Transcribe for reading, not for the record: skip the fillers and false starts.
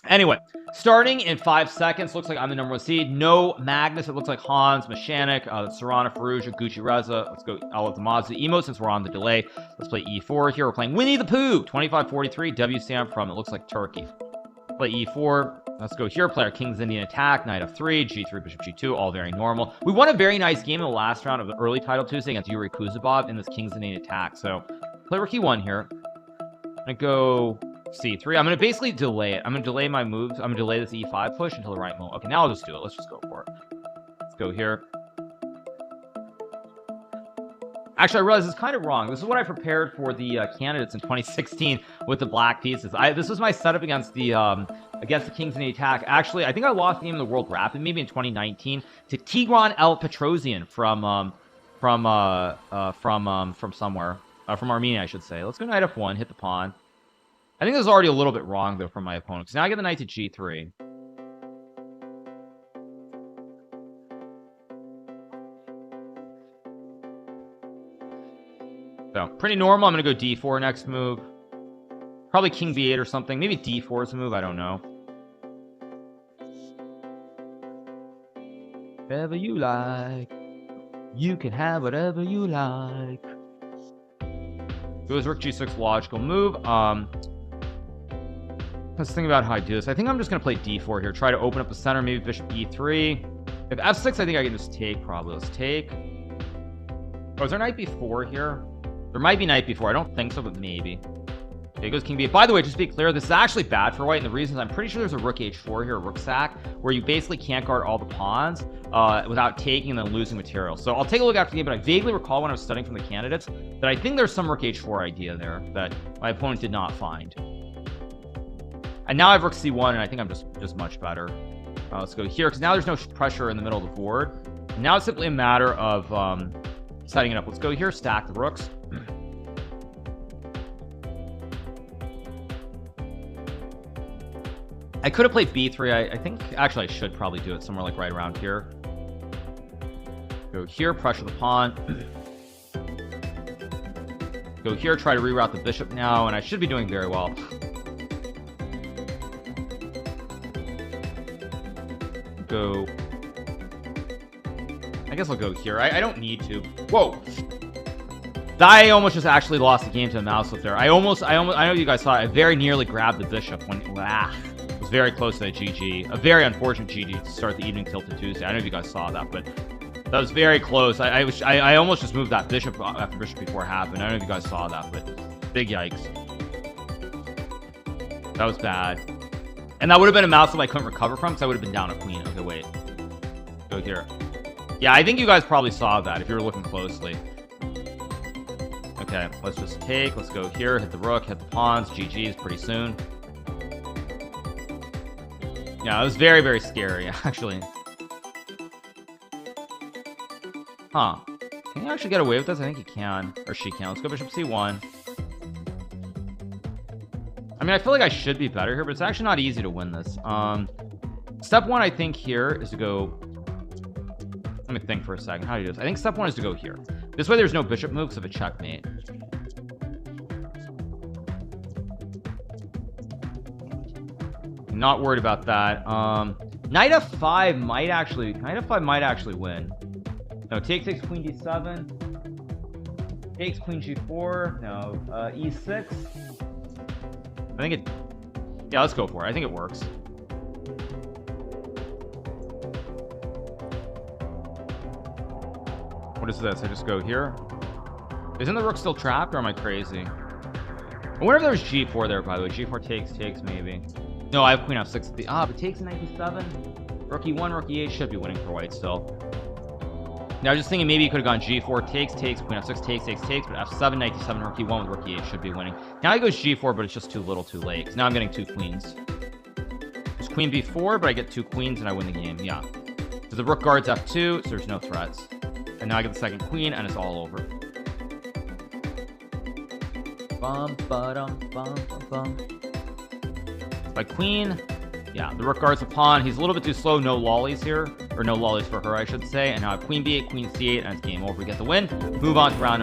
Anyway, starting in 5 seconds. Looks like I'm the number 1 seed. No Magnus. It looks like Hans, Mashanik, Serrana, Faruja, Gucci Reza. Let's go. I'll let the mods do emo since we're on the delay. Let's play E4 here. We're playing Winnie the Pooh. 2543. W stamp from, it looks like, Turkey. Play E4. Let's go here. Play our King's Indian attack. Knight F3, G3, Bishop G2. All very normal. We won a very nice game in the last round of the early title Tuesday against Yuri Kuzubov in this King's Indian attack. So, play Rook E1 here. I'm going to go C3. I'm going to basically delay it. I'm going to delay my moves. I'm going to delay this E5 push until the right moment. Okay, now I'll just do it. Let's just go for it. Let's go here. Actually, I realize it's kind of wrong. This is what I prepared for the candidates in 2016 with the black pieces. This was my setup against the Kings in the attack. Actually, I think I lost the game in the World Rapid maybe in 2019 to Tigran El Petrosian from somewhere, from Armenia, I should say. Let's go Knight F1, hit the pawn. I think this is already a little bit wrong though from my opponent. So now I get the Knight to G3. So, pretty normal. I'm going to go D4 next move. Probably King B8 or something. Maybe D4 is a move. I don't know. Whatever you like. You can have whatever you like. Goes Rook G6, logical move. Let's think about how I do this. I think I'm just going to play D4 here. Try to open up the center. Maybe Bishop E3. If F6, I think I can just take probably. Let's take. Oh, is there Knight B4 here? There might be Knight B4. I don't think so, but maybe. Okay, goes King B8. By the way, just to be clear, this is actually bad for white, and the reason is I'm pretty sure there's a Rook H4 here, a Rook sack, where you basically can't guard all the pawns without taking and then losing material. So I'll take a look after the game, but I vaguely recall when I was studying from the candidates that I think there's some Rook H4 idea there that my opponent did not find. And now I have Rook C1, and I think I'm just much better. Let's go here, because now there's no pressure in the middle of the board. And now it's simply a matter of setting it up. Let's go here, stack the rooks. I could have played B3. I think, actually, I should probably do it somewhere like right around here. Go here, pressure the pawn. Go here, try to reroute the bishop now, and I should be doing very well. Go. I guess I'll go here. I don't need to. Whoa! I almost just actually lost the game to the mouse flip there. I know you guys saw it. I very nearly grabbed the bishop when it was very close to a GG. A very unfortunate GG to start the evening tilted Tuesday. I don't know if you guys saw that, but that was very close. I almost just moved that bishop after bishop before it happened. I don't know if you guys saw that, but big yikes. That was bad. And that would have been a mouse flip I couldn't recover from because I would have been down a queen. Okay, wait. Go here. Yeah, I think you guys probably saw that if you were looking closely. Okay, let's just take. Let's go here. Hit the rook. Hit the pawns. GG's pretty soon. Yeah, it was very, very scary, actually. Huh. Can you actually get away with this? I think he can. Or she can. Let's go Bishop C1. I mean, I feel like I should be better here, but it's actually not easy to win this. Step one, I think, here is to go... Let me think for a second. How do you do this? I think step one is to go here. This way there's no bishop moves of a checkmate. I'm not worried about that. Knight F5 might actually... Knight F5 might actually win. No, takes Queen D7. Takes Queen G4. No, E6. I think it... Yeah, let's go for it. I think it works. What is this? I just go here? Isn't the rook still trapped, or am I crazy? I wonder if there was G4 there, by the way. G4 takes, maybe. No, I have Queen F6. But takes in 97. Rook E1, Rook E8 should be winning for white still. Now, I was just thinking maybe he could have gone G4, takes, Queen F6, takes, but F7, Knight D7, Rook E1 with Rook E8 should be winning. Now he goes G4, but it's just too little too late. Now I'm getting 2 queens. There's Queen B4, but I get 2 queens and I win the game. Yeah. So the rook guards F2, so there's no threats. And now I get the second queen, and it's all over. My queen. Yeah, the rook guards the pawn. He's a little bit too slow. No lollies here. Or no lollies for her, I should say. And now I have Queen B8, Queen C8, and it's game over. We get the win. Move on to round